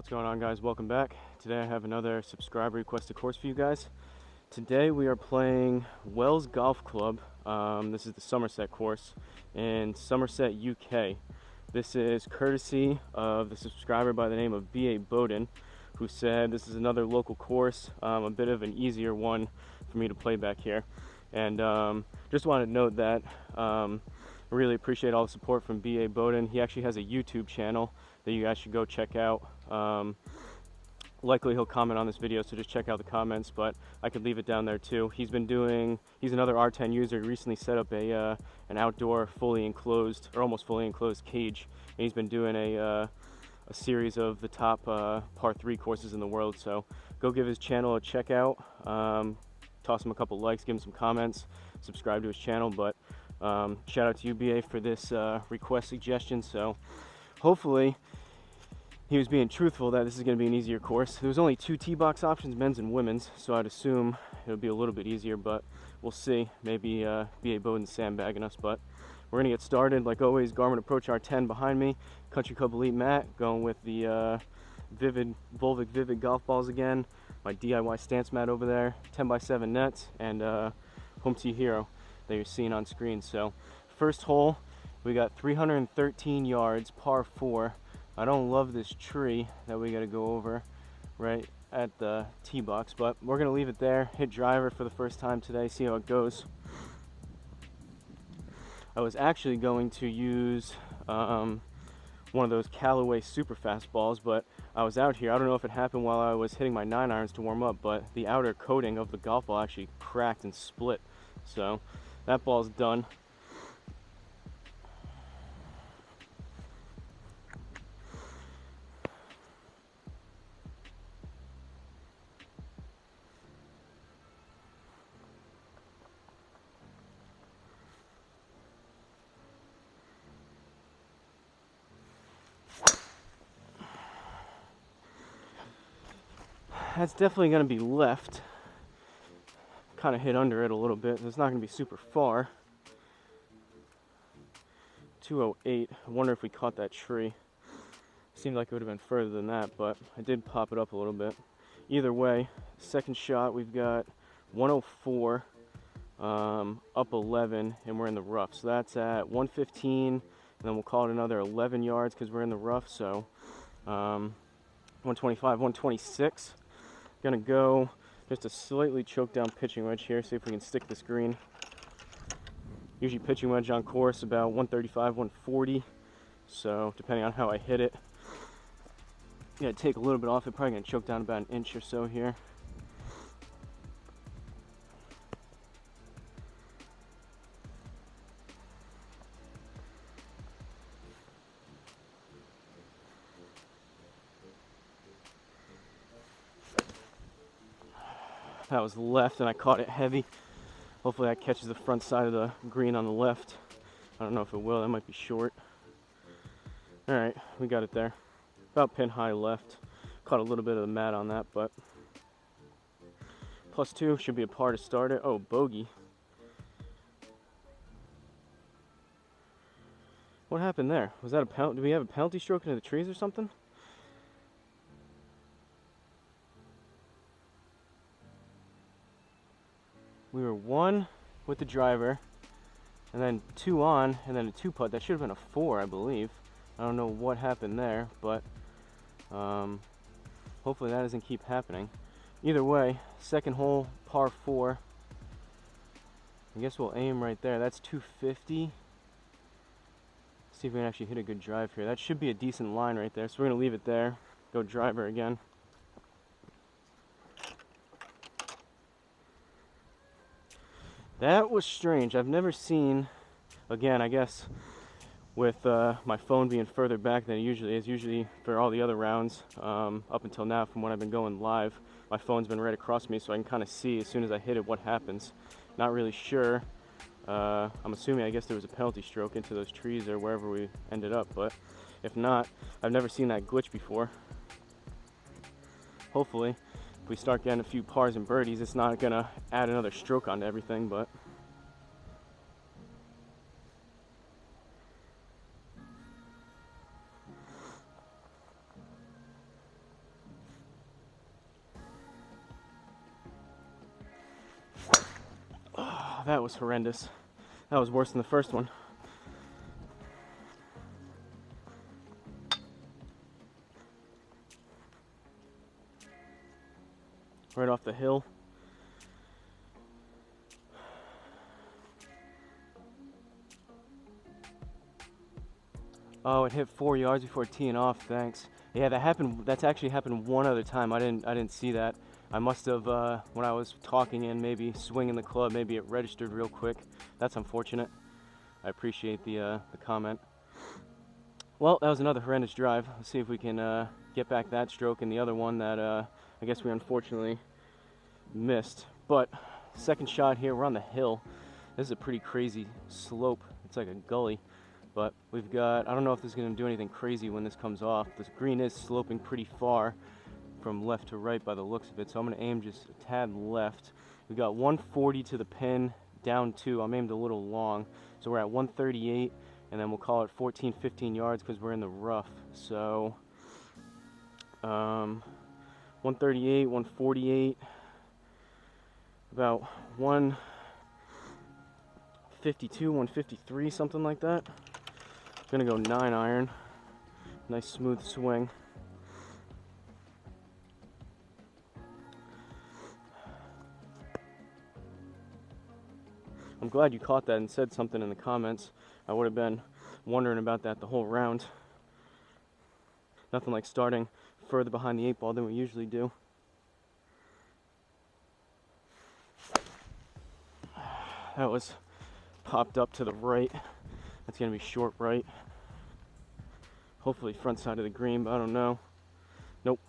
What's going on, guys? Welcome back. Today I have another subscriber requested course for you guys. Today we are playing Wells Golf Club. This is the Somerset course in Somerset, UK. This is courtesy of the subscriber by the name of B.A. Bowden, who said this is another local course, a bit of an easier one for me to play back here. And just wanted to note that I really appreciate all the support from B.A. Bowden. He actually has a YouTube channel that you guys should go check out. Likely he'll comment on this video, so just check out the comments, but I could leave it down there too. He's another R10 user. He recently set up an outdoor fully enclosed, or almost fully enclosed cage, and he's been doing a series of the top par 3 courses in the world. So go give his channel a check out, toss him a couple likes, give him some comments, subscribe to his channel. But shout out to you, BA, for this request suggestion. So hopefully he was being truthful that this is going to be an easier course. There was only 2 tee box options, men's and women's, so I'd assume it'll be a little bit easier, but we'll see. Maybe B.A. Bowden's sandbagging us, but we're going to get started. Like always, Garmin Approach R10 behind me, Country Club Elite mat, going with the Volvic Vivid golf balls again, my DIY stance mat over there, 10x7 nets, and Home Tee Hero that you're seeing on screen. So first hole, we got 313 yards, par 4. I don't love this tree that we got to go over right at the tee box, but we're going to leave it there, hit driver for the first time today, see how it goes. I was actually going to use one of those Callaway super fast balls, but I was out here. I don't know if it happened while I was hitting my 9-irons to warm up, but the outer coating of the golf ball actually cracked and split. So that ball's done. That's definitely going to be left. Kind of hit under it a little bit. It's not going to be super far. 208. I wonder if we caught that tree. Seemed like it would have been further than that, but I did pop it up a little bit. Either way, second shot, we've got 104, up 11, and we're in the rough. So that's at 115, and then we'll call it another 11 yards because we're in the rough. So 125, 126. Gonna go just a slightly choked down pitching wedge here, see if we can stick this green. Usually pitching wedge on course about 135, 140. So depending on how I hit it, gonna take a little bit off it, probably gonna choke down about an inch or so here. That was left, and I caught it heavy. Hopefully that catches the front side of the green on the left. I don't know if it will, that might be short. Alright, we got it there. About pin high left. Caught a little bit of the mat on that, but +2 should be a par to start it. Oh, bogey. What happened there? Was that a penalty? Did we have a penalty stroke into the trees or something? We were 1 with the driver, and then 2 on, and then a 2-putt. That should have been a 4, I believe. I don't know what happened there, but hopefully that doesn't keep happening. Either way, second hole, par 4. I guess we'll aim right there. That's 250. See if we can actually hit a good drive here. That should be a decent line right there, so we're going to leave it there. Go driver again. That was strange. I've never seen, again, I guess with my phone being further back than it usually is. Usually for all the other rounds, up until now from when I've been going live, my phone's been right across me, so I can kind of see as soon as I hit it what happens. Not really sure. I'm assuming, I guess there was a penalty stroke into those trees or wherever we ended up, but if not, I've never seen that glitch before. Hopefully if we start getting a few pars and birdies, it's not gonna add another stroke onto everything, but That was horrendous. That was worse than the first one. Right off the hill. Oh, it hit 4 yards before teeing off. Thanks. Yeah, that happened. That's actually happened one other time. I didn't see that. I must have when I was talking and maybe swinging the club, maybe it registered real quick. That's unfortunate. I appreciate the comment. Well, that was another horrendous drive. Let's see if we can get back that stroke and the other one that I guess we unfortunately missed. But second shot here, we're on the hill. This is a pretty crazy slope. It's like a gully. But we've got, I don't know if this is going to do anything crazy when this comes off. This green is sloping pretty far from left to right by the looks of it, so I'm going to aim just a tad left. We've got 140 to the pin, down 2. I'm aimed a little long, so we're at 138, and then we'll call it 14, 15 yards because we're in the rough. So 138, 148, about 152, 153, something like that. Gonna go 9 iron. Nice smooth swing. I'm glad you caught that and said something in the comments. I would have been wondering about that the whole round. Nothing like starting further behind the 8 ball than we usually do. That was popped up to the right. That's gonna be short right. Hopefully front side of the green, but I don't know. Nope.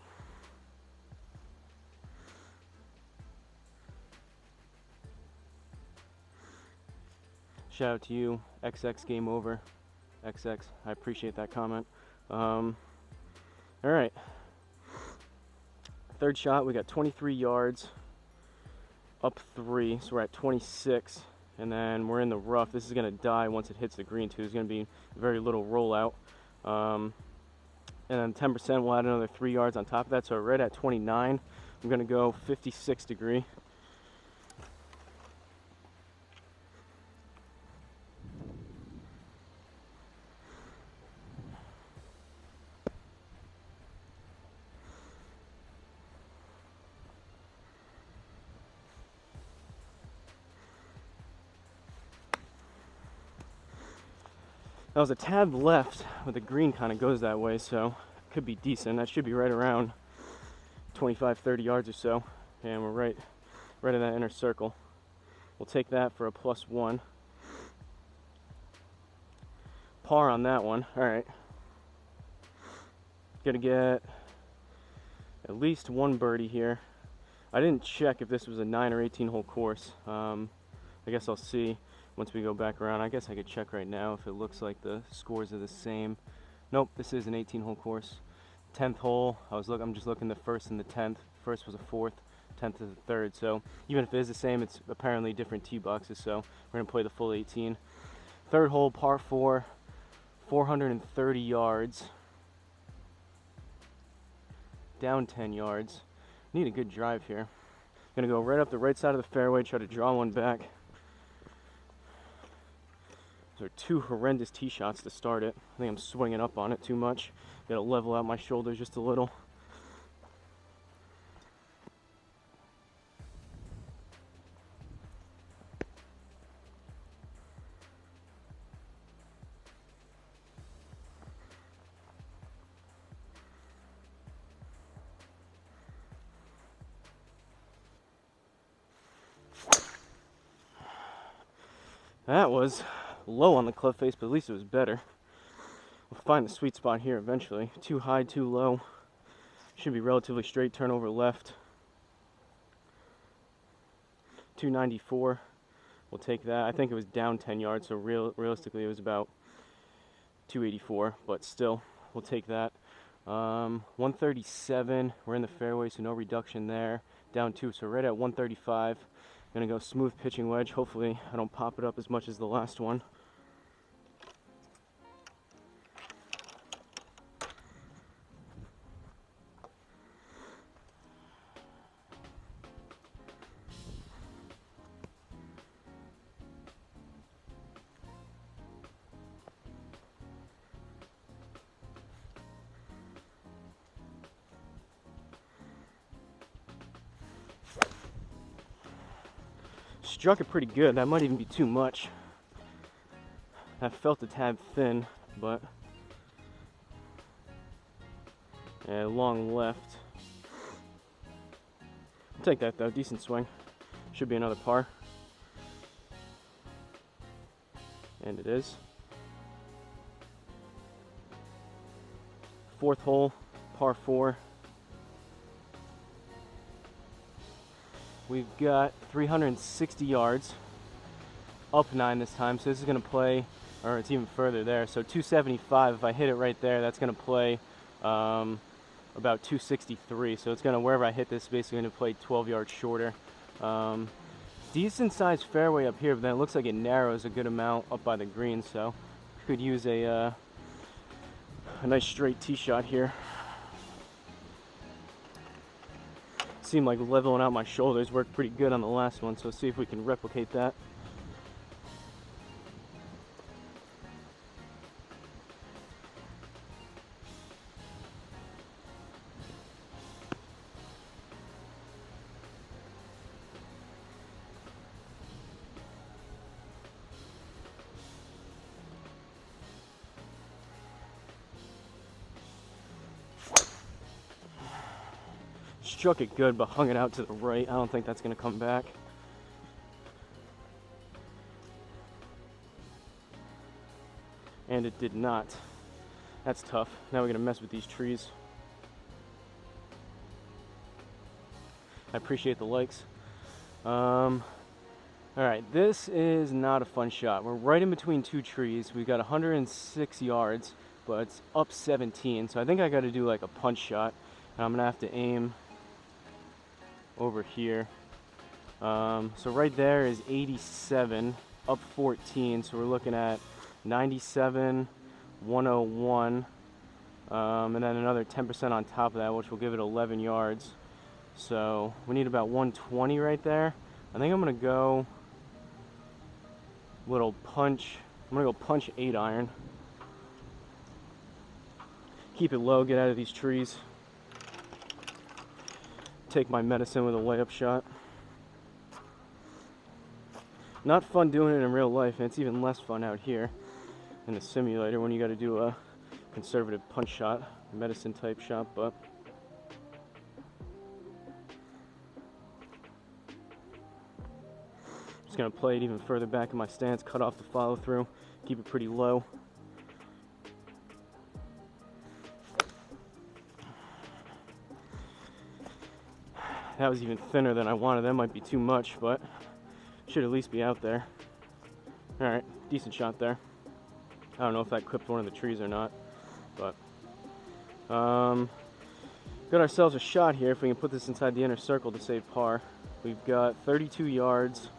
Shout out to you, XX Game Over. XX, I appreciate that comment. All right. Third shot, we got 23 yards, up 3, so we're at 26. And then we're in the rough. This is going to die once it hits the green too. There's going to be very little rollout. And then 10% we'll add another 3 yards on top of that. So we're right at 29. I'm going to go 56 degree. That was a tad left, but the green kind of goes that way, so it could be decent. That should be right around 25, 30 yards or so, and we're right in that inner circle. We'll take that for a +1. Par on that one. All right. Gonna get at least 1 birdie here. I didn't check if this was a 9 or 18 hole course. I guess I'll see once we go back around. I guess I could check right now if it looks like the scores are the same. Nope, this is an 18 hole course. 10th hole, I'm just looking the first and the 10th. First was a 4th, 10th is a 3rd. So even if it is the same, it's apparently different tee boxes. So we're gonna play the full 18. 3rd hole, par 4, 430 yards. Down 10 yards. Need a good drive here. Gonna go right up the right side of the fairway, try to draw one back. Those are 2 horrendous tee shots to start it. I think I'm swinging up on it too much. Gotta level out my shoulders just a little. That was low on the club face, but at least it was better. We'll find the sweet spot here eventually. Too high, too low. Should be relatively straight, turn over left. 294. We'll take that. I think it was down 10 yards, so realistically it was about 284, but still, we'll take that. 137. We're in the fairway, so no reduction there. Down 2, so right at 135. Gonna go smooth pitching wedge. Hopefully I don't pop it up as much as the last one. Struck it pretty good. That might even be too much. That felt a tad thin, but yeah, long left. I'll take that though. Decent swing. Should be another par. And it is. Fourth hole, par 4. We've got 360 yards, up 9 this time, so this is going to play, or it's even further there, so 275. If I hit it right there, that's going to play about 263, so it's going to, wherever I hit this, basically going to play 12 yards shorter. Decent sized fairway up here, but then it looks like it narrows a good amount up by the green, so could use a nice straight tee shot here. Seemed like leveling out my shoulders worked pretty good on the last one, so let's see if we can replicate that. Struck it good, but hung it out to the right. I don't think that's going to come back. And it did not. That's tough. Now we're going to mess with these trees. I appreciate the likes. Alright, this is not a fun shot. We're right in between two trees. We've got 106 yards, but it's up 17. So I think I got to do like a punch shot. And I'm going to have to aim over here. So right there is 87, up 14, so we're looking at 97, 101, and then another 10% on top of that, which will give it 11 yards. So we need about 120 right there. I think I'm gonna go little punch. I'm gonna go punch 8 iron. Keep it low, get out of these trees. Take my medicine with a layup shot. Not fun doing it in real life, and it's even less fun out here in the simulator when you got to do a conservative punch shot, medicine type shot, but just gonna play it even further back in my stance, cut off the follow through, keep it pretty low. That was even thinner than I wanted. That might be too much, but should at least be out there. Alright, decent shot there. I don't know if that clipped one of the trees or not, but got ourselves a shot here if we can put this inside the inner circle to save par. We've got 32 yards,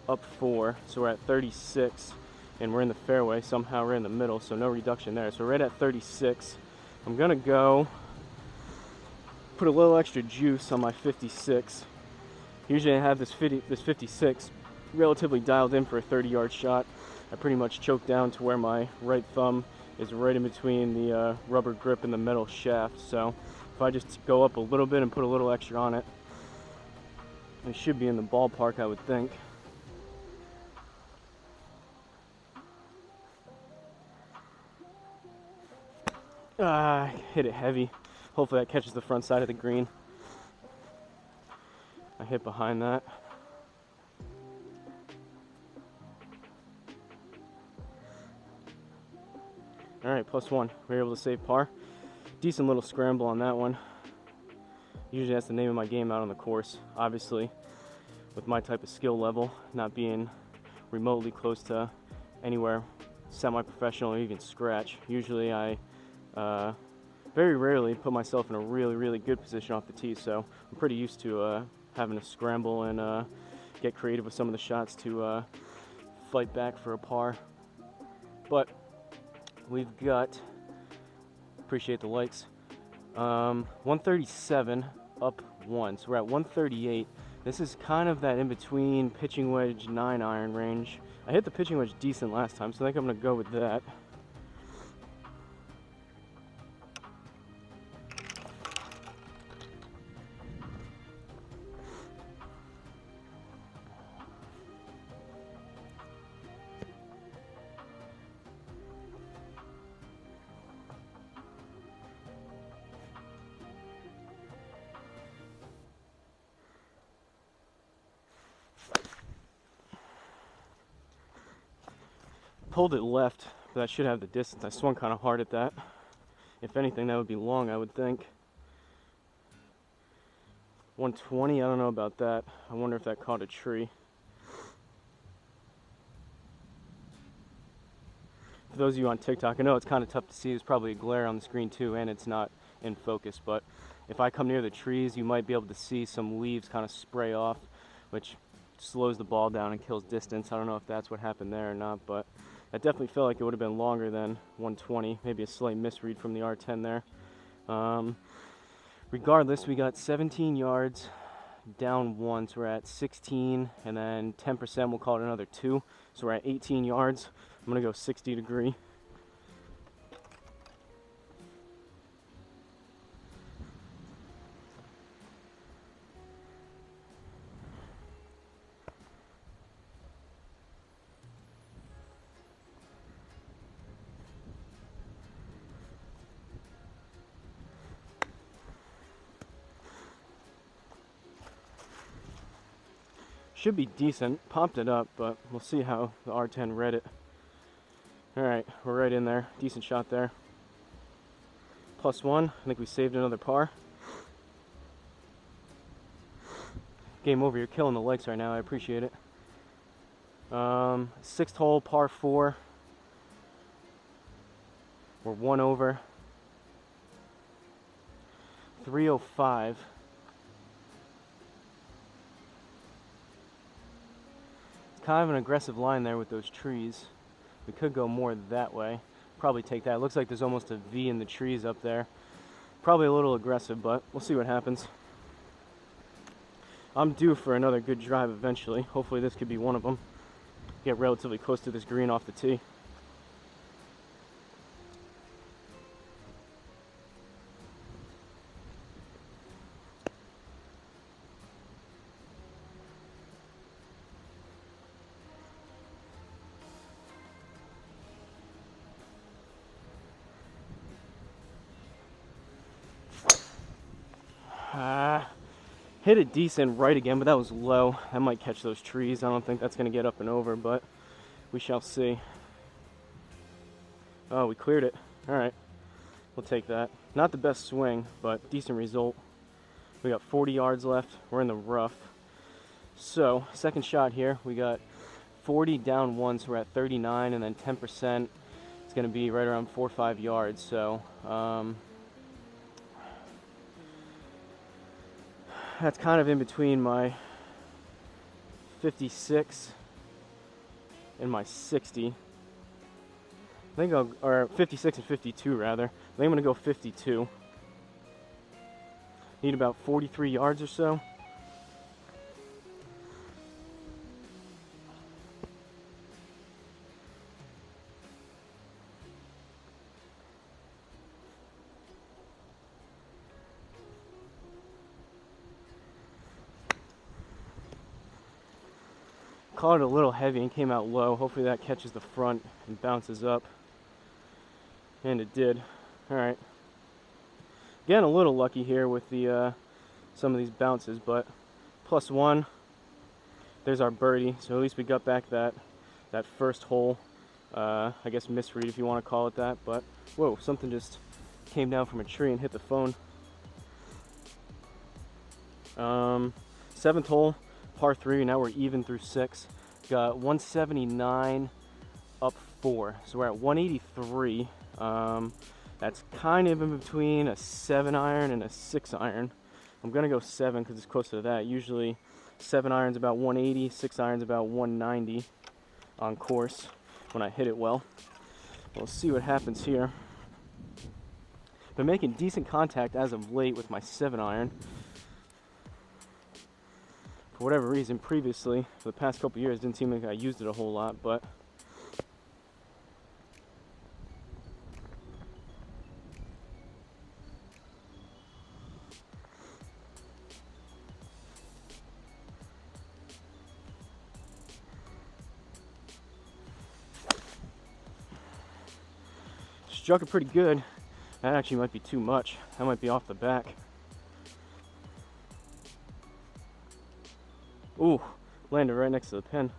up 4, so we're at 36, and we're in the fairway. Somehow we're in the middle, so no reduction there. So we're right at 36. I'm gonna go put a little extra juice on my 56. Usually I have this 56 relatively dialed in for a 30-yard shot. I pretty much choked down to where my right thumb is right in between the rubber grip and the metal shaft. So if I just go up a little bit and put a little extra on it, it should be in the ballpark, I would think. Hit it heavy. Hopefully that catches the front side of the green. I hit behind that. Alright, +1. We were able to save par. Decent little scramble on that one. Usually that's the name of my game out on the course. Obviously, with my type of skill level, not being remotely close to anywhere semi-professional or even scratch. Usually I very rarely put myself in a really good position off the tee, so I'm pretty used to having to scramble and get creative with some of the shots to fight back for a par. But we've got, appreciate the likes, 137 up 1, so we're at 138. This is kind of that in between pitching wedge 9 iron range. I hit the pitching wedge decent last time, so I think I'm gonna go with that. Pulled it left, but that should have the distance. I swung kind of hard at that. If anything, that would be long, I would think. 120, I don't know about that. I wonder if that caught a tree. For those of you on TikTok, I know it's kind of tough to see. There's probably a glare on the screen too, and it's not in focus. But if I come near the trees, you might be able to see some leaves kind of spray off, which slows the ball down and kills distance. I don't know if that's what happened there or not, but that definitely felt like it would have been longer than 120. Maybe a slight misread from the R10 there. Regardless, we got 17 yards down one, so we're at 16, and then 10%, we'll call it another 2. So we're at 18 yards. I'm gonna go 60 degree. Should be decent. Popped it up, but we'll see how the R10 read it. Alright, we're right in there. Decent shot there. +1. I think we saved another par. Game over. You're killing the legs right now. I appreciate it. 6th hole, par 4. We're 1 over. 305. Kind of an aggressive line there with those trees. We could go more that way. Probably take that. It looks like there's almost a V in the trees up there. Probably a little aggressive, but we'll see what happens. I'm due for another good drive eventually. Hopefully this could be one of them. Get relatively close to this green off the tee. Hit it decent right again, but that was low. I might catch those trees. I don't think that's going to get up and over, but we shall see. Oh, we cleared it. All right, we'll take that. Not the best swing, but decent result. We got 40 yards left. We're in the rough. So, second shot here. We got 40 down one, so we're at 39, and then 10%. It's going to be right around 4 or 5 yards. So, that's kind of in between my 56 and my 60. I think or 56 and 52 rather. I think I'm gonna go 52. Need about 43 yards or so. Caught it a little heavy and came out low. Hopefully that catches the front and bounces up. And it did. Alright. Again, a little lucky here with the some of these bounces, but +1. There's our birdie. So at least we got back that first hole. I guess misread if you want to call it that. But whoa, something just came down from a tree and hit the phone. 7th hole. Par 3, now we're even through 6. Got 179 up 4, so we're at 183. That's kind of in between a 7 iron and a 6 iron. I'm gonna go 7 because it's closer to that. Usually 7 irons about 180, 6 irons about 190 on course when I hit it well. We'll see what happens here. Been making decent contact as of late with my 7 iron. For whatever reason, previously, for the past couple years, didn't seem like I used it a whole lot, but struck it pretty good. That actually might be too much. That might be off the back. Ooh, landed right next to the pin.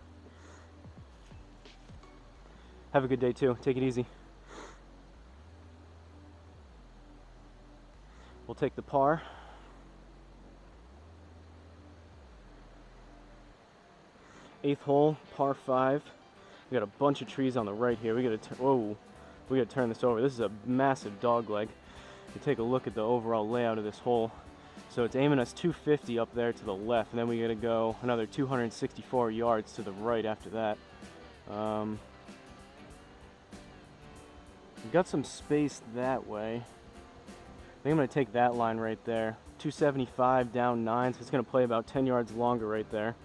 Have a good day too. Take it easy. We'll take the par. Eighth hole, par 5. We got a bunch of trees on the right here. We gotta turn this over. This is a massive dog leg. You take a look at the overall layout of this hole. So it's aiming us 250 up there to the left, and then we gotta go another 264 yards to the right after that. We've got some space that way. I think I'm gonna take that line right there. 275 down 9, so it's gonna play about 10 yards longer right there.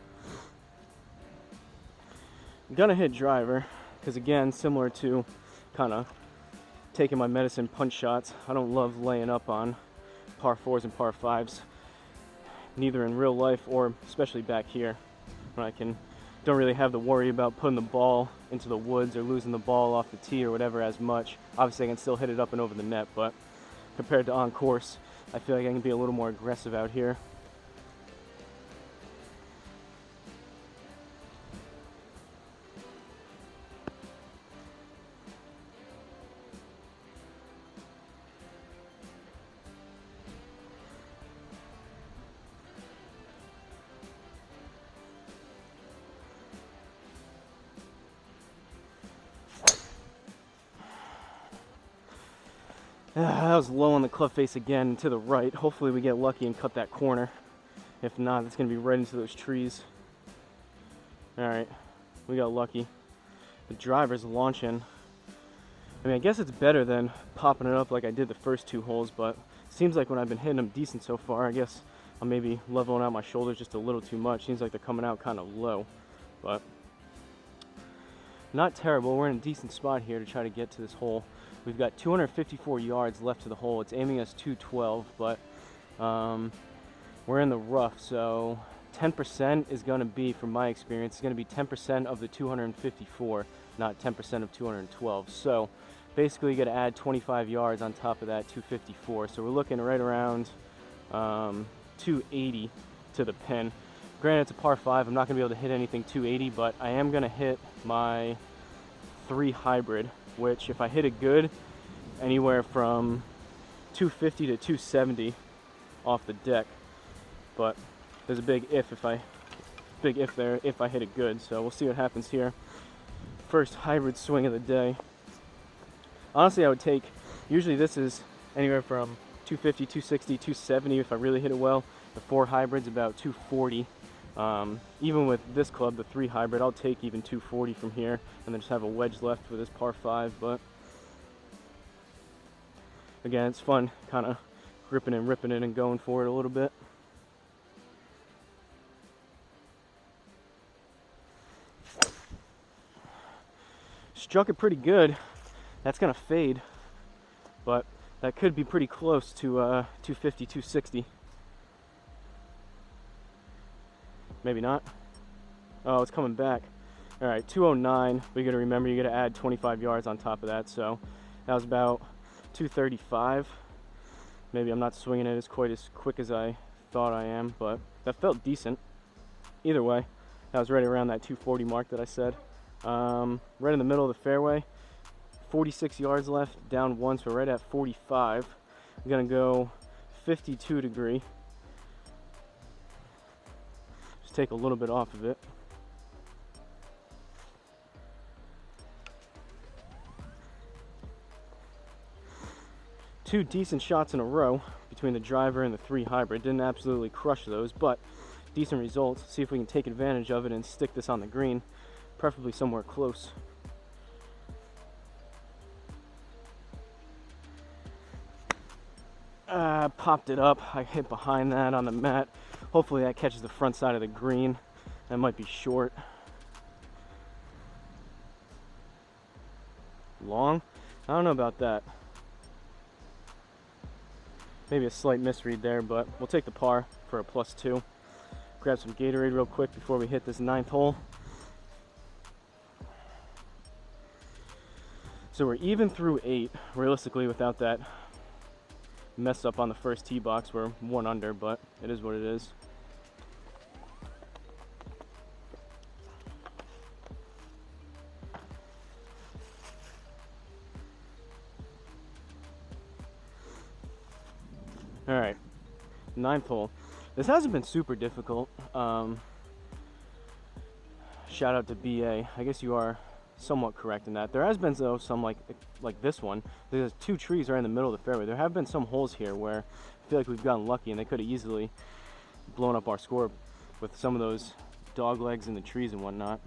I'm gonna hit driver, because again, similar to kind of taking my medicine punch shots, I don't love laying up on par 4s and par 5s, neither in real life or especially back here, when I don't really have to worry about putting the ball into the woods or losing the ball off the tee or whatever as much. Obviously I can still hit it up and over the net, but compared to on course, I feel like I can be a little more aggressive out here. That was low on the club face again to the right. Hopefully we get lucky and cut that corner. If not, it's going to be right into those trees. Alright, we got lucky. The driver's launching. I mean, I guess it's better than popping it up like I did the first 2 holes, but it seems like when I've been hitting them decent so far, I guess I'm maybe leveling out my shoulders just a little too much. Seems like they're coming out kind of low, but not terrible. We're in a decent spot here to try to get to this hole. We've got 254 yards left to the hole. It's aiming us 212, but we're in the rough, so 10% is going to be, from my experience, it's going to be 10% of the 254, not 10% of 212. So basically you got to add 25 yards on top of that 254. So we're looking right around 280 to the pin. Granted, it's a par 5. I'm not going to be able to hit anything 280, but I am going to hit my 3 hybrid, which if I hit it good, anywhere from 250 to 270 off the deck. But there's a big if there if I hit it good. So we'll see what happens here. First hybrid swing of the day. Honestly, I would take, usually this is anywhere from 250, 260, 270 if I really hit it well. The 4 hybrid's about 240. Even with this club, the 3 hybrid, I'll take even 240 from here, and then just have a wedge left for this par 5. But again, it's fun kind of gripping and ripping it and going for it a little bit. Struck it pretty good. That's gonna fade, but that could be pretty close to 250, 260. Maybe not. Oh, it's coming back. All right, 209. We got to remember you got to add 25 yards on top of that. So that was about 235. Maybe I'm not swinging it quite as quick as I thought I am, but that felt decent. Either way, that was right around that 240 mark that I said. Right in the middle of the fairway. 46 yards left, down 1, so we're right at 45. I'm gonna go 52 degree. Take a little bit off of it. Two decent shots in a row between the driver and the 3 hybrid. Didn't absolutely crush those, but decent results. See if we can take advantage of it and stick this on the green, preferably somewhere close. Popped it up. I hit behind that on the mat. Hopefully that catches the front side of the green. That might be short. Long? I don't know about that. Maybe a slight misread there, but we'll take the par for a +2. Grab some Gatorade real quick before we hit this 9th hole. So we're even through 8, realistically, without that mess up on the first tee box. We're 1 under, but it is what it is. All right, 9th hole. This hasn't been super difficult. Shout out to BA. I guess you are somewhat correct in that. There has been though some like this one. There's 2 trees right in the middle of the fairway. There have been some holes here where I feel like we've gotten lucky and they could have easily blown up our score with some of those dog legs in the trees and whatnot.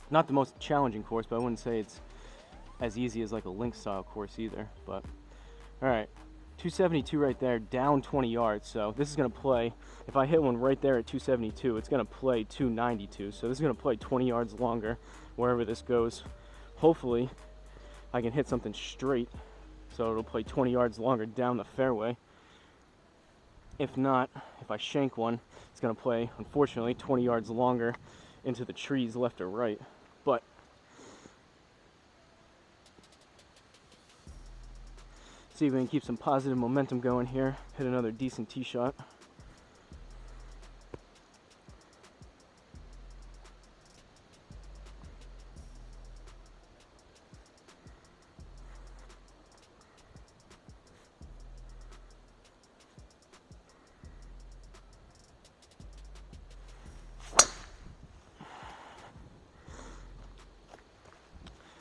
Not the most challenging course, but I wouldn't say it's as easy as like a link style course either. But all right, 272 right there, down 20 yards. So this is going to play, if I hit one right there at 272, it's going to play 292. So this is going to play 20 yards longer wherever this goes. Hopefully I can hit something straight so it'll play 20 yards longer down the fairway. If not, if I shank one, it's going to play, unfortunately, 20 yards longer into the trees left or right. But see if we can keep some positive momentum going here. Hit another decent tee shot.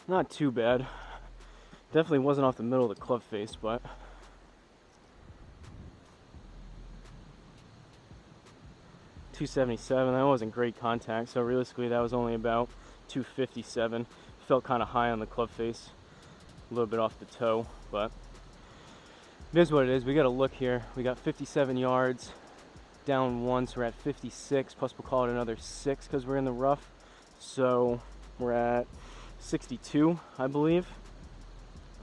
Not too bad. Definitely wasn't off the middle of the club face, but .277, that wasn't great contact, so realistically that was only about 257. Felt kind of high on the club face, a little bit off the toe, but it is what it is. We got to look here. We got 57 yards, down 1, so we're at 56, plus we'll call it another 6 because we're in the rough, so we're at 62, I believe.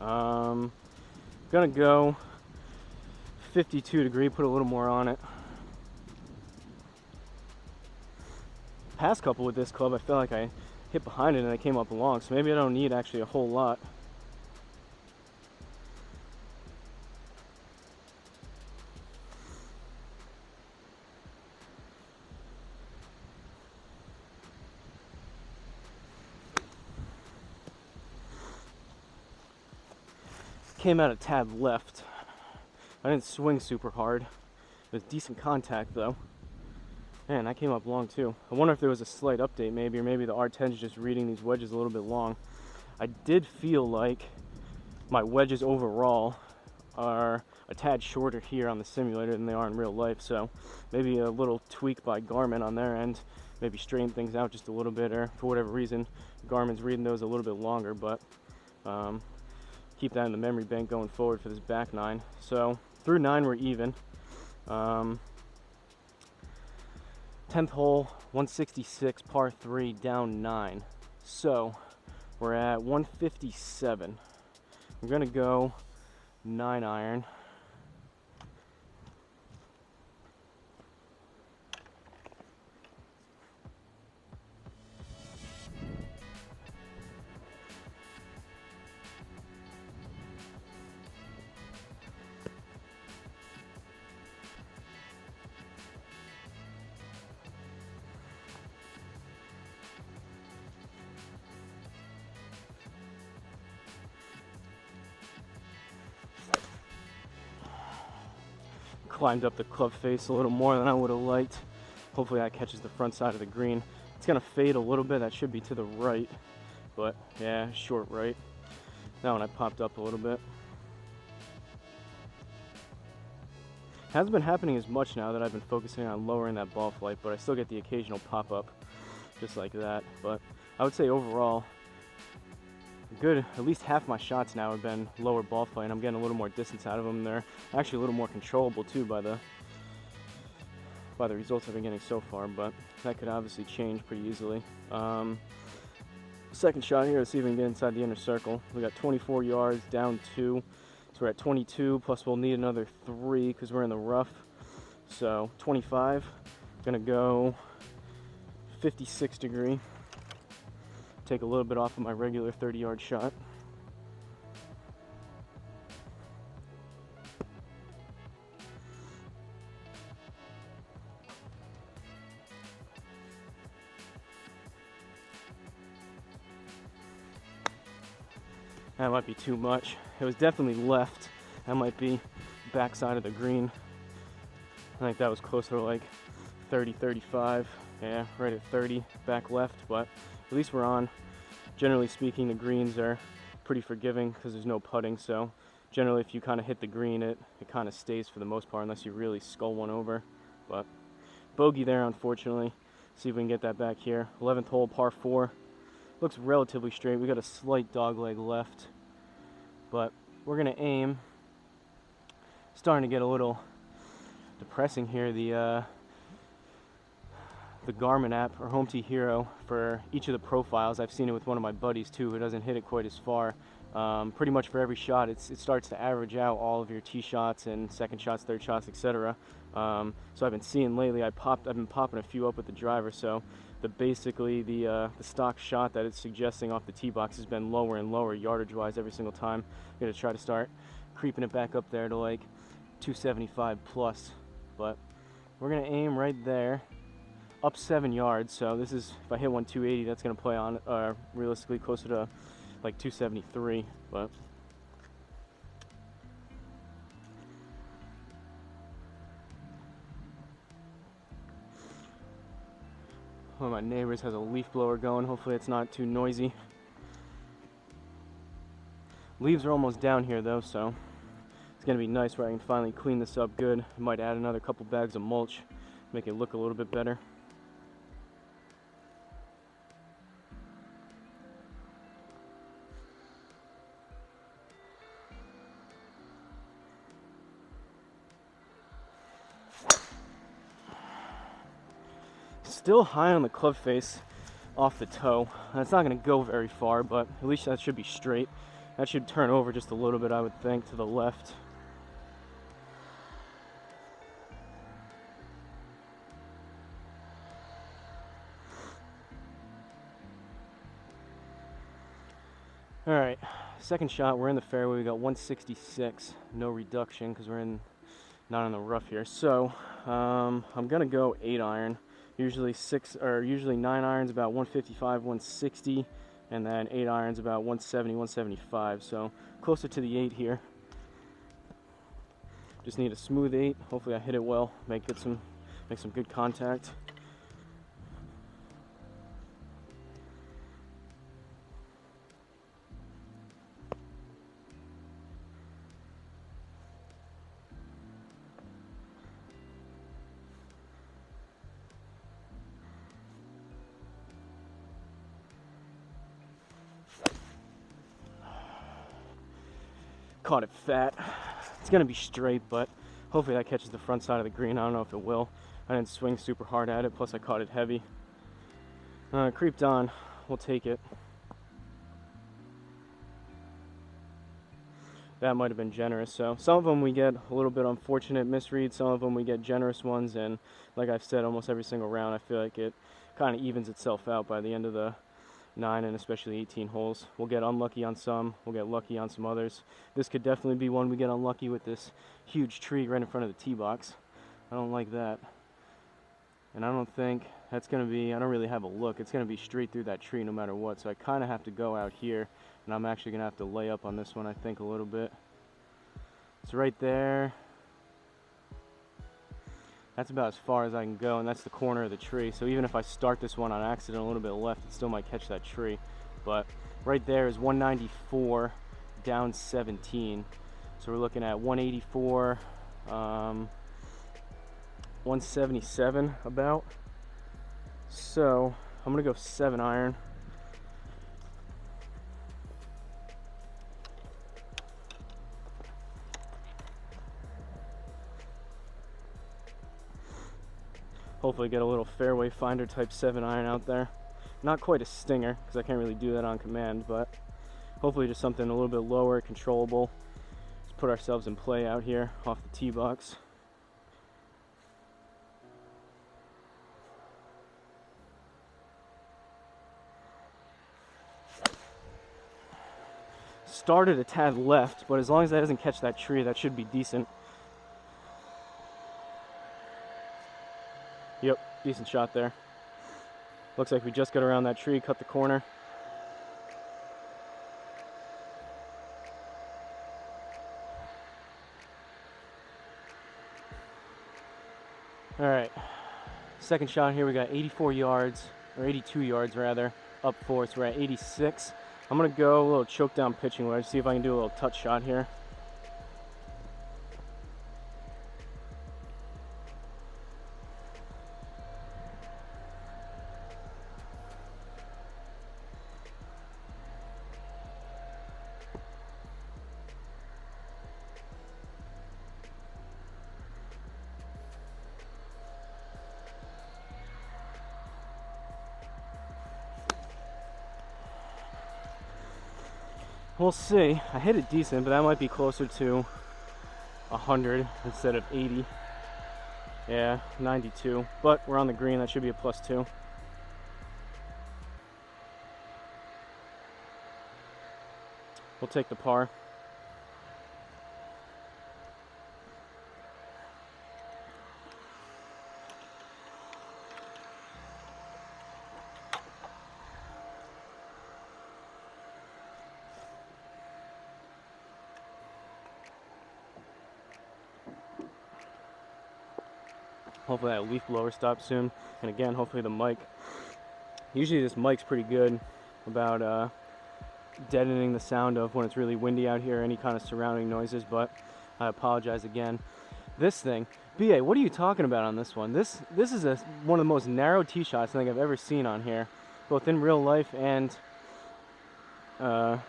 Gonna go 52 degree, put a little more on it. Past couple with this club, I feel like I hit behind it and I came up long, so maybe I don't need actually a whole lot. Came out a tad left. I didn't swing super hard. It was decent contact though. Man, I came up long too. I wonder if there was a slight update maybe, or maybe the R10 is just reading these wedges a little bit long. I did feel like my wedges overall are a tad shorter here on the simulator than they are in real life, so maybe a little tweak by Garmin on their end, maybe straighten things out just a little bit, or for whatever reason Garmin's reading those a little bit longer, but keep that in the memory bank going forward for this back 9. So through 9 we're even. 10th hole, 166, par 3, down 9. So we're at 157. I'm gonna go 9-iron. Climbed up the club face a little more than I would have liked. Hopefully that catches the front side of the green. It's gonna fade a little bit. That should be to the right, but yeah, short right. That one I popped up a little bit. Hasn't been happening as much now that I've been focusing on lowering that ball flight, but I still get the occasional pop up just like that. But I would say overall, good, at least half my shots now have been lower ball flight, and I'm getting a little more distance out of them. They're actually a little more controllable too by the results I've been getting so far, but that could obviously change pretty easily. Second shot here, let's see if we can get inside the inner circle. We got 24 yards, down 2, so we're at 22, plus we'll need another 3 because we're in the rough. So 25, gonna go 56 degree. Take a little bit off of my regular 30-yard shot. That might be too much. It was definitely left. That might be backside of the green. I think that was closer to like 30, 35. Yeah, right at 30 back left, but at least we're on. Generally speaking, the greens are pretty forgiving because there's no putting, so generally if you kind of hit the green, it kind of stays for the most part unless you really scull one over. But bogey there, unfortunately. See if we can get that back here. 11th hole, par 4. Looks relatively straight. We got a slight dog leg left, but we're gonna aim. Starting to get a little depressing here. The Garmin app, or Home Tee Hero, for each of the profiles. I've seen it with one of my buddies too, who doesn't hit it quite as far. Pretty much for every shot, it starts to average out all of your tee shots and second shots, third shots, etc. So I've been seeing lately, I've been popping a few up with the driver. So basically the stock shot that it's suggesting off the tee box has been lower and lower yardage-wise every single time. I'm gonna try to start creeping it back up there to like 275 plus, but we're gonna aim right there. Up 7 yards, so this is, if I hit one 280, that's going to play on realistically closer to like 273, but one of my neighbors has a leaf blower going. Hopefully it's not too noisy. Leaves are almost down here though, so it's going to be nice where I can finally clean this up good. I might add another couple bags of mulch, make it look a little bit better. Still high on the club face off the toe. It's not going to go very far, but at least that should be straight. That should turn over just a little bit, I would think, to the left. Alright, second shot, we're in the fairway. We got 166, no reduction because we're not in the rough here. So I'm going to go 8 iron. Usually 9 irons about 155, 160, and then 8 irons about 170, 175. So closer to the 8 here. Just need a smooth 8. Hopefully I hit it well, make some good contact. Caught it fat. It's gonna be straight, but hopefully that catches the front side of the green. I don't know if it will. I didn't swing super hard at it, plus I caught it heavy. Creeped on. We'll take it. That might have been generous. So some of them we get a little bit unfortunate misreads, some of them we get generous ones, and like I've said, almost every single round I feel like it kind of evens itself out by the end of the 9 and especially 18 holes. We'll get unlucky on some, we'll get lucky on some others. This could definitely be one we get unlucky with this huge tree right in front of the tee box. I don't like that. And I don't think that's going to be, I don't really have a look. It's going to be straight through that tree no matter what. So I kind of have to go out here, and I'm actually going to have to lay up on this one, I think, a little bit. It's right there. That's about as far as I can go, and that's the corner of the tree. So even if I start this one on accident a little bit left, it still might catch that tree. But right there is 194 down 17. So we're looking at 184, 177 about. So I'm gonna go 7 iron. Hopefully get a little fairway finder type 7 iron out there. Not quite a stinger, because I can't really do that on command, but hopefully just something a little bit lower, controllable. Let's put ourselves in play out here off the tee box. Started a tad left, but as long as that doesn't catch that tree, that should be decent. Yep, decent shot there. Looks like we just got around that tree, cut the corner. All right, second shot here. We got 84 yards, or 82 yards rather, up 4, so we're at 86. I'm gonna go a little choke down pitching wedge, see if I can do a little touch shot here. We'll see. I hit it decent, but that might be closer to 100 instead of 80. Yeah, 92. But we're on the green. That should be a +2. We'll take the par. Hopefully that leaf blower stops soon. And again, hopefully the mic. Usually this mic's pretty good about deadening the sound of when it's really windy out here, any kind of surrounding noises, but I apologize again. This thing, BA, what are you talking about on this one? This is one of the most narrow tee shots I think I've ever seen on here, both in real life and on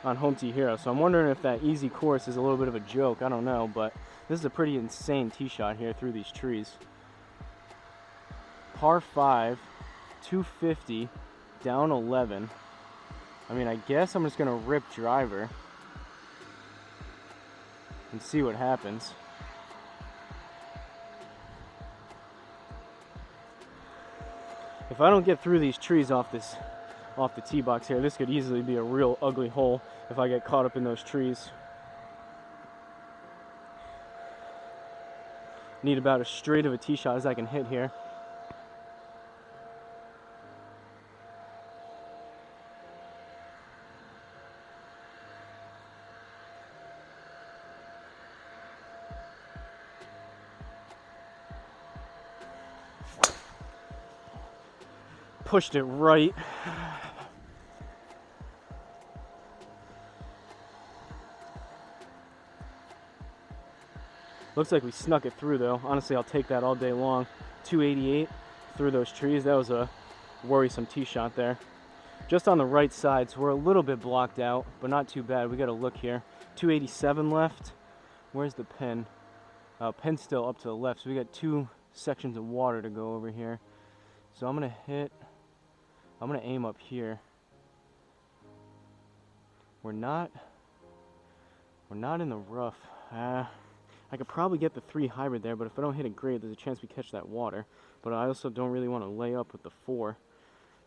Home Tee Hero. So I'm wondering if that easy course is a little bit of a joke. I don't know, but this is a pretty insane tee shot here through these trees. Par 5, 250, down 11. I mean, I guess I'm just gonna rip driver and see what happens. If I don't get through these trees off the tee box here, this could easily be a real ugly hole if I get caught up in those trees. Need about as straight of a tee shot as I can hit here. Pushed it right. Looks like we snuck it through though. Honestly, I'll take that all day long. 288 through those trees. That was a worrisome tee shot there. Just on the right side, so we're a little bit blocked out, but not too bad. We got to look here. 287 left. Where's the pin? Pin's still up to the left, so we got 2 sections of water to go over here. So I'm gonna aim up here. We're not in the rough. I could probably get the 3 hybrid there, but if I don't hit it great, there's a chance we catch that water. But I also don't really want to lay up with the 4.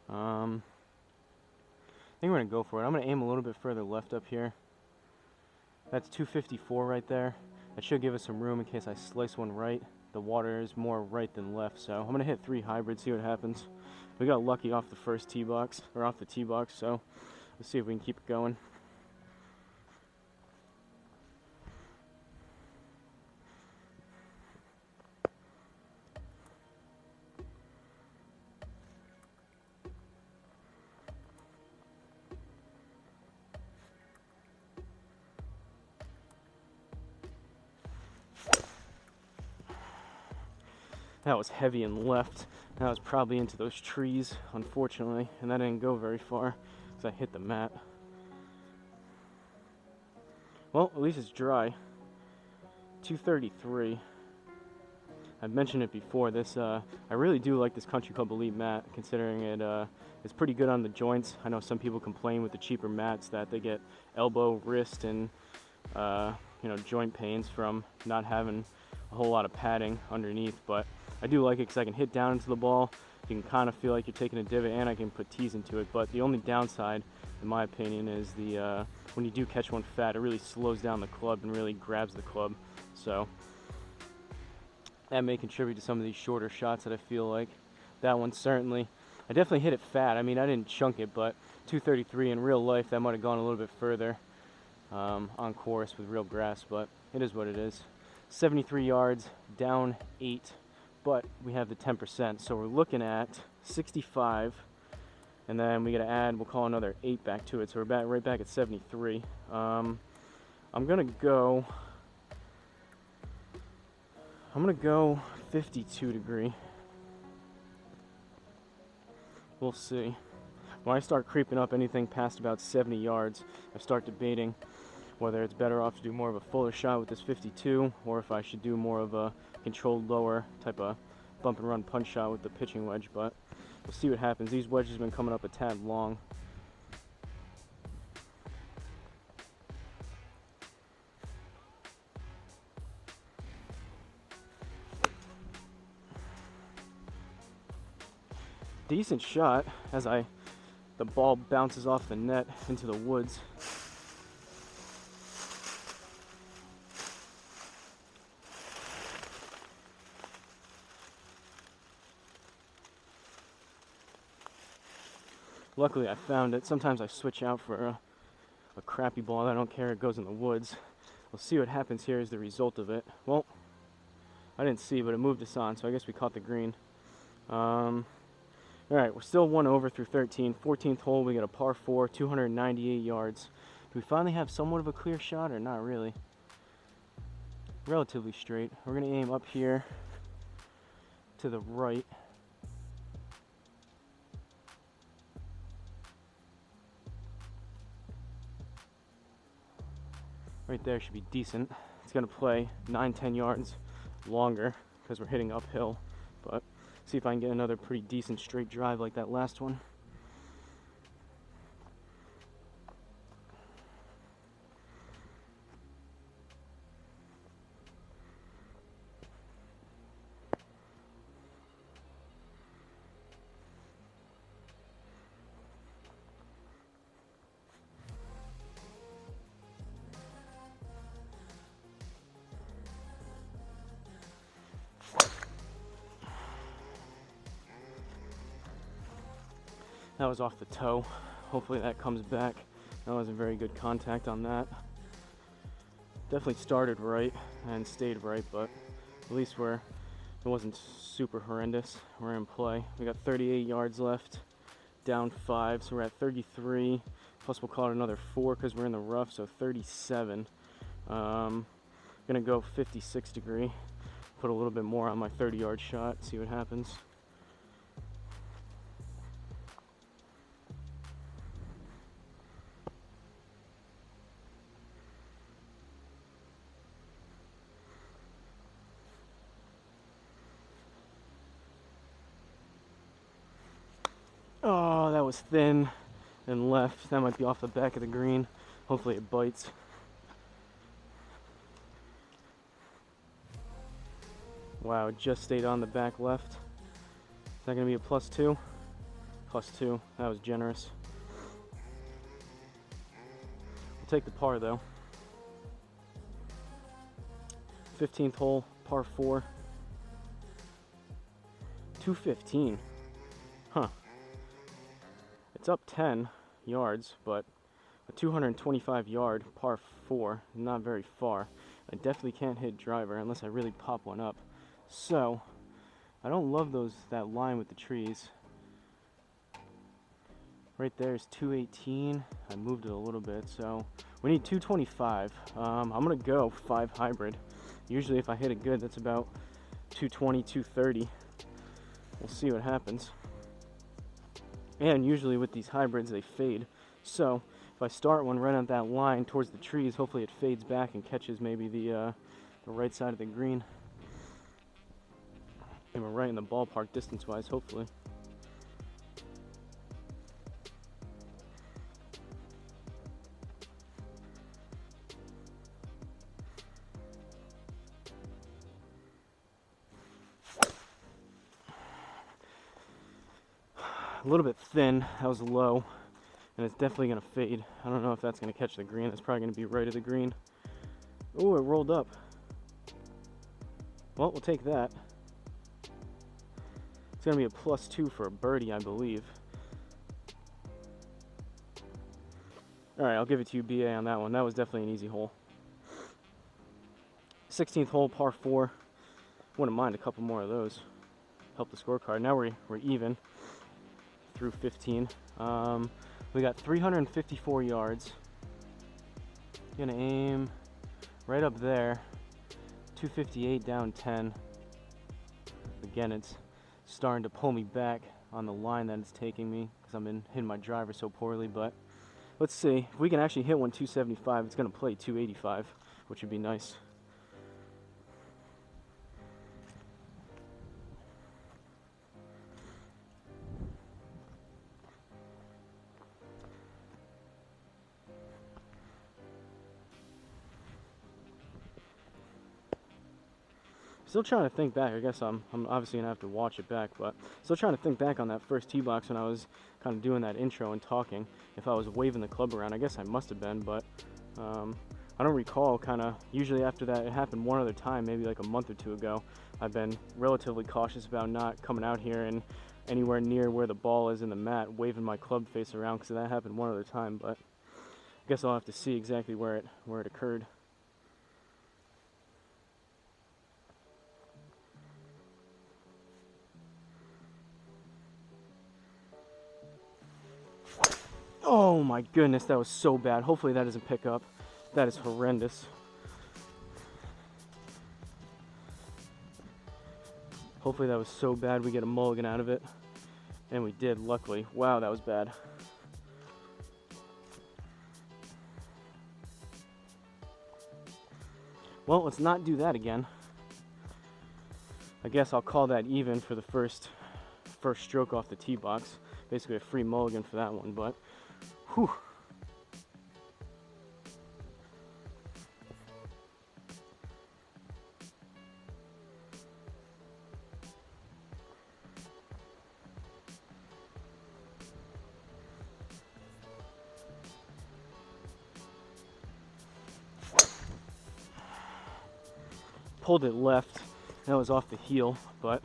I think we're gonna go for it. I'm gonna aim a little bit further left up here. That's 254 right there. That should give us some room in case I slice one right. The water is more right than left, so I'm gonna hit 3 hybrid, see what happens. We got lucky off the first tee box, or off the tee box, so let's see if we can keep it going. That was heavy and left. That was probably into those trees, unfortunately, and that didn't go very far because I hit the mat. Well, at least it's dry. 233. I've mentioned it before. I really do like this Country Club Elite mat, considering it's pretty good on the joints. I know some people complain with the cheaper mats that they get elbow, wrist, and joint pains from not having a whole lot of padding underneath, but I do like it because I can hit down into the ball. You can kind of feel like you're taking a divot, and I can put tees into it. But the only downside, in my opinion, is when you do catch one fat, it really slows down the club and really grabs the club. So that may contribute to some of these shorter shots that I feel like. That one certainly. I definitely hit it fat. I mean, I didn't chunk it, but 233 in real life, that might have gone a little bit further on course with real grass, but it is what it is. 73 yards, down 8, but we have the 10%, so we're looking at 65, and then we got to add, we'll call another 8 back to it, so we're right back at 73. I'm gonna go 52 degree. We'll see. When I start creeping up anything past about 70 yards, I start debating whether it's better off to do more of a fuller shot with this 52, or if I should do more of a controlled lower type of bump and run punch shot with the pitching wedge, but we'll see what happens. These wedges have been coming up a tad long. Decent shot as the ball bounces off the net into the woods. Luckily I found it. Sometimes I switch out for a crappy ball. I don't care, it goes in the woods. We'll see what happens here as the result of it. Well, I didn't see, but it moved us on, so I guess we caught the green. Alright, we're still 1 over through 13. 14th hole, we got a par 4, 298 yards. Do we finally have somewhat of a clear shot or not really? Relatively straight. We're going to aim up here to the right. Right there should be decent. It's going to play 9-10 yards longer because we're hitting uphill, but see if I can get another pretty decent straight drive like that last one. That was off the toe. Hopefully that comes back. That wasn't very good contact on that. Definitely started right and stayed right, but at least it wasn't super horrendous. We're in play. We got 38 yards left, down 5, so we're at 33. Plus we'll call it another 4 because we're in the rough, so 37. Gonna go 56 degree. Put a little bit more on my 30-yard shot, see what happens. Oh, that was thin and left. That might be off the back of the green. Hopefully it bites. Wow, it just stayed on the back left. Is that going to be a +2? +2. That was generous. We'll take the par though. 15th hole, par 4. 215. Huh. It's up 10 yards, but a 225 yard par 4, not very far. I definitely can't hit driver unless I really pop one up. So, I don't love that line with the trees. Right there is 218. I moved it a little bit, so we need 225. I'm gonna go 5 hybrid. Usually if I hit it good, that's about 220, 230. We'll see what happens. And usually with these hybrids, they fade. So if I start one right on that line towards the trees, hopefully it fades back and catches maybe the right side of the green. And we're right in the ballpark distance-wise, hopefully. A little bit thin, that was low, and it's definitely going to fade. I don't know if that's going to catch the green. That's probably going to be right of the green. Oh, it rolled up. Well, we'll take that. It's going to be a +2 for a birdie, I believe. Alright, I'll give it to you, BA, on that one. That was definitely an easy hole. 16th hole, par 4. Wouldn't mind a couple more of those. Help the scorecard. Now we're even through 15. We got 354 yards. Gonna aim right up there. 258 down 10. Again, it's starting to pull me back on the line that it's taking me because I've been hitting my driver so poorly. But let's see if we can actually hit one 275. It's gonna play 285, which would be nice. Still trying to think back. I guess I'm obviously gonna have to watch it back, but still trying to think back on that first tee box when I was kind of doing that intro and talking. If I was waving the club around, I guess I must have been, but I don't recall. Kind of usually after that, it happened one other time, maybe like a month or two ago. I've been relatively cautious about not coming out here and anywhere near where the ball is in the mat, waving my club face around, because that happened one other time. But I guess I'll have to see exactly where it occurred. Oh my goodness, that was so bad. Hopefully that doesn't pick up. That is horrendous. Hopefully that was so bad we get a mulligan out of it. And we did, luckily. Wow, that was bad. Well, let's not do that again. I guess I'll call that even for the first stroke off the tee box. Basically a free mulligan for that one, but whew. Pulled it left. That was off the heel, but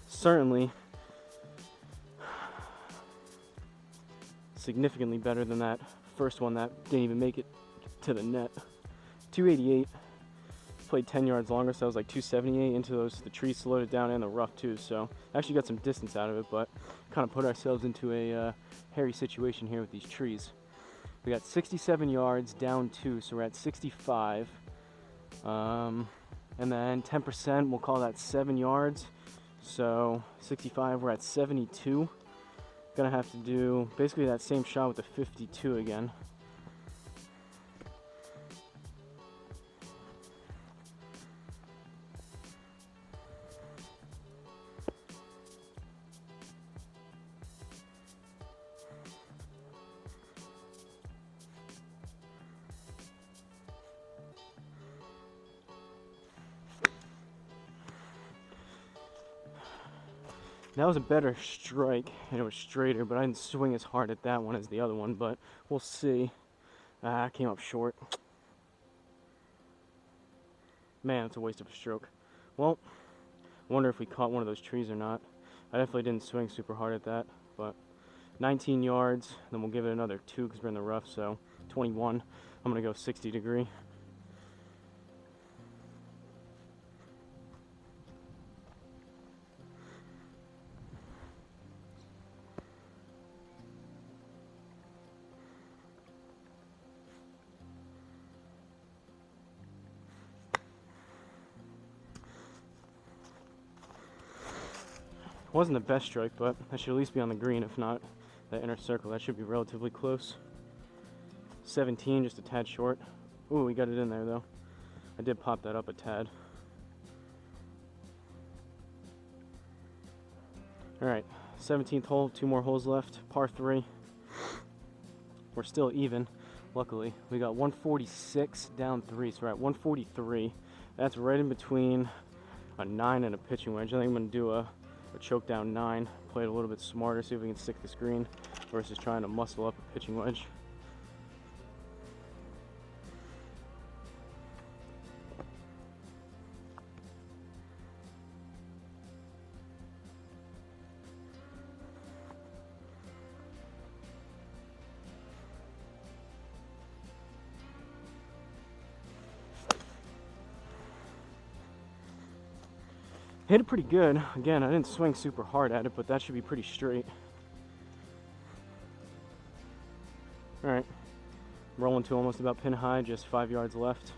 certainly significantly better than that first one that didn't even make it to the net. 288. Played 10 yards longer, so I was like 278 into the trees, slowed it down, and the rough too. So actually got some distance out of it, but kind of put ourselves into a hairy situation here with these trees. We got 67 yards down 2, so we're at 65. And then 10%, we'll call that 7 yards. So 65, we're at 72. Gonna have to do basically that same shot with the 52 again. That was a better strike, and it was straighter, but I didn't swing as hard at that one as the other one, but we'll see. I came up short. Man, it's a waste of a stroke. Well, I wonder if we caught one of those trees or not. I definitely didn't swing super hard at that, but 19 yards, then we'll give it another 2 because we're in the rough, so 21. I'm going to go 60 degree. Wasn't the best strike, but I should at least be on the green, if not that inner circle. That should be relatively close. 17, just a tad short. Ooh, we got it in there though. I did pop that up a tad. Alright, 17th hole, 2 more holes left, par 3. We're still even, luckily. We got 146 down 3, so we're at 143. That's right in between a 9 and a pitching wedge. I think I'm going to do a choke down 9, play it a little bit smarter, see if we can stick the screen versus trying to muscle up a pitching wedge. Hit it pretty good. Again, I didn't swing super hard at it, but that should be pretty straight. Alright, rolling to almost about pin high, just 5 yards left.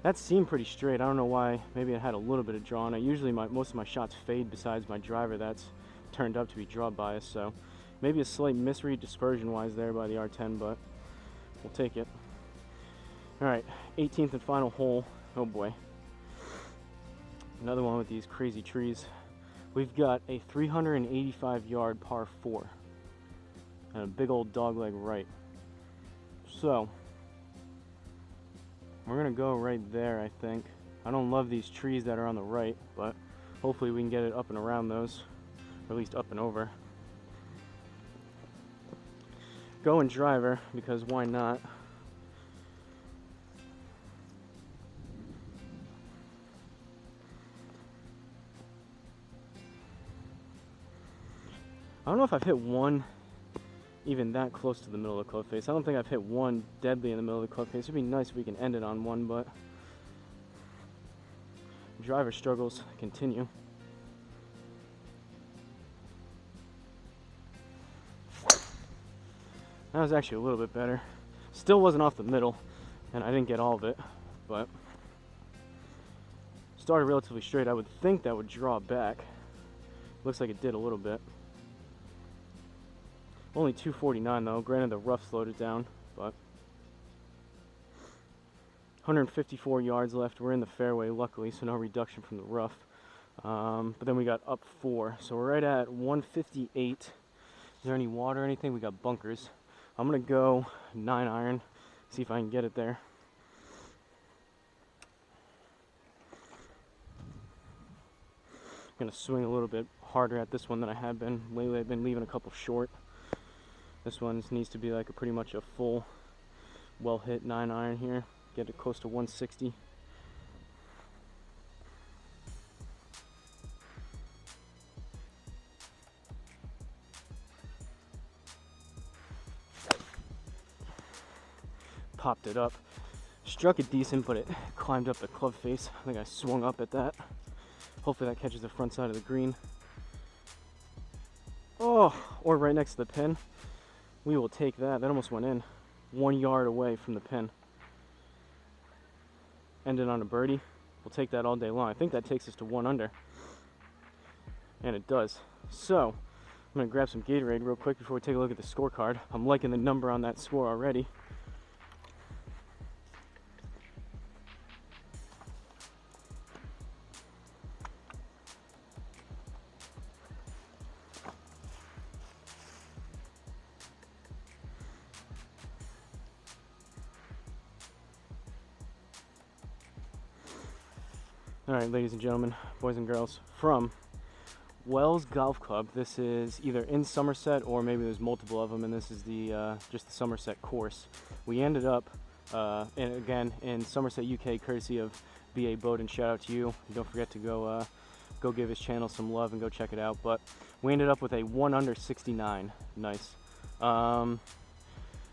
That seemed pretty straight. I don't know why. Maybe it had a little bit of draw on it. Usually most of my shots fade besides my driver that's turned up to be draw biased, so maybe a slight misread dispersion wise there by the R10, but we'll take it. Alright, 18th and final hole. Oh boy. Another one with these crazy trees. We've got a 385 yard par 4 and a big old dogleg right. So we're gonna go right there, I think. I don't love these trees that are on the right, but hopefully we can get it up and around those, or at least up and over. Going driver, because why not? I don't know if I've hit one even that close to the middle of the club face. I don't think I've hit one deadly in the middle of the club face. It'd be nice if we can end it on one, but driver struggles continue. That was actually a little bit better. Still wasn't off the middle, and I didn't get all of it, but started relatively straight. I would think that would draw back. Looks like it did a little bit. Only 249 though. Granted, the rough slowed it down, but 154 yards left. We're in the fairway, luckily, so no reduction from the rough. But then we got up 4, so we're right at 158. Is there any water or anything? We got bunkers. I'm gonna go 9 iron, see if I can get it there. I'm gonna swing a little bit harder at this one than I have been. Lately I've been leaving a couple short. This one needs to be like pretty much a full, well hit 9 iron here. Get it close to 160. Popped it up. Struck it decent, but it climbed up the club face. I think I swung up at that. Hopefully that catches the front side of the green. Oh, or right next to the pin. We will take that. That almost went in. 1 yard away from the pin. Ended on a birdie. We'll take that all day long. I think that takes us to 1 under. And it does. So, I'm going to grab some Gatorade real quick before we take a look at the scorecard. I'm liking the number on that score already. Alright, ladies and gentlemen, boys and girls, from Wells Golf Club. This is either in Somerset or maybe there's multiple of them, and this is the just the Somerset course. We ended up, again, in Somerset, UK, courtesy of B.A. Bowden. Shout out to you. Don't forget to go give his channel some love and go check it out. But we ended up with a 1 under 69. Nice.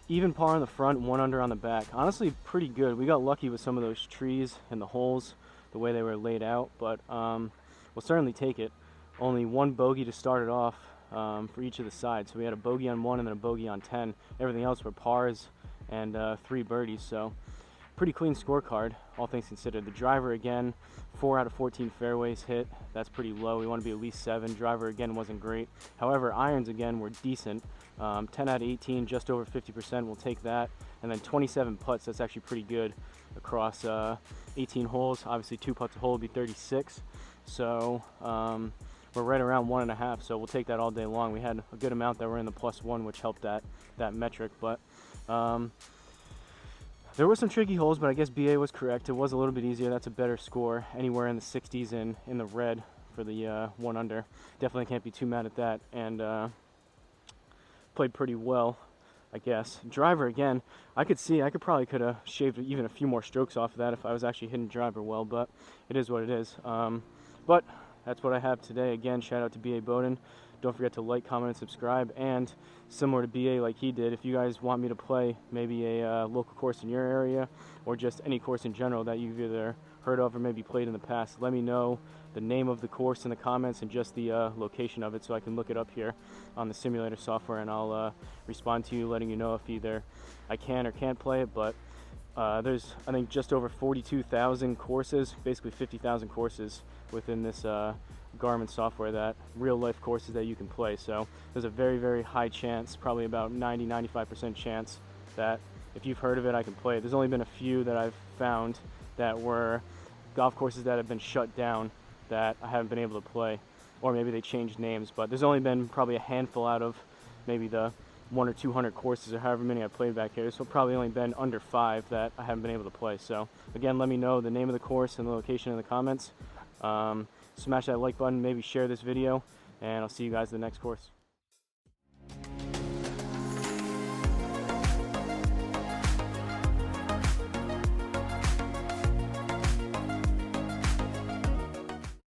Even par on the front, 1 under on the back. Honestly, pretty good. We got lucky with some of those trees and the holes, the way they were laid out, but we'll certainly take it. Only 1 bogey to start it off for each of the sides. So we had a bogey on 1 and then a bogey on 10. Everything else were pars and 3 birdies, so pretty clean scorecard, all things considered. The driver, again, 4 out of 14 fairways hit. That's pretty low. We want to be at least 7. Driver, again, wasn't great. However, irons, again, were decent. 10 out of 18, just over 50%. We'll take that. And then 27 putts. That's actually pretty good across 18 holes. Obviously, 2 putts a hole would be 36. So we're right around 1.5. So we'll take that all day long. We had a good amount that were in the +1, which helped that metric. But there were some tricky holes, but I guess BA was correct. It was a little bit easier. That's a better score. Anywhere in the 60s and in the red for the 1 under. Definitely can't be too mad at that. And played pretty well, I guess. Driver, again, I could probably could have shaved even a few more strokes off of that if I was actually hitting driver well, but it is what it is. But that's what I have today. Again, shout out to B.A. Bowden. Don't forget to like, comment, and subscribe. And similar to B.A. like he did, if you guys want me to play maybe a local course in your area or just any course in general that you've either heard of or maybe played in the past, let me know the name of the course in the comments and just the location of it, so I can look it up here on the simulator software, and I'll respond to you letting you know if either I can or can't play it. But there's, I think, just over 42,000 courses, basically 50,000 courses within this Garmin software, that real life courses that you can play. So there's a very, very high chance, probably about 90-95% chance, that if you've heard of it, I can play it. There's only been a few that I've found that were golf courses that have been shut down that I haven't been able to play, or maybe they changed names, but there's only been probably a handful out of maybe the 100 or 200 courses or however many I played back here. So probably only been under 5 that I haven't been able to play. So again, let me know the name of the course and the location in the comments. Smash that like button, maybe share this video, and I'll see you guys in the next course.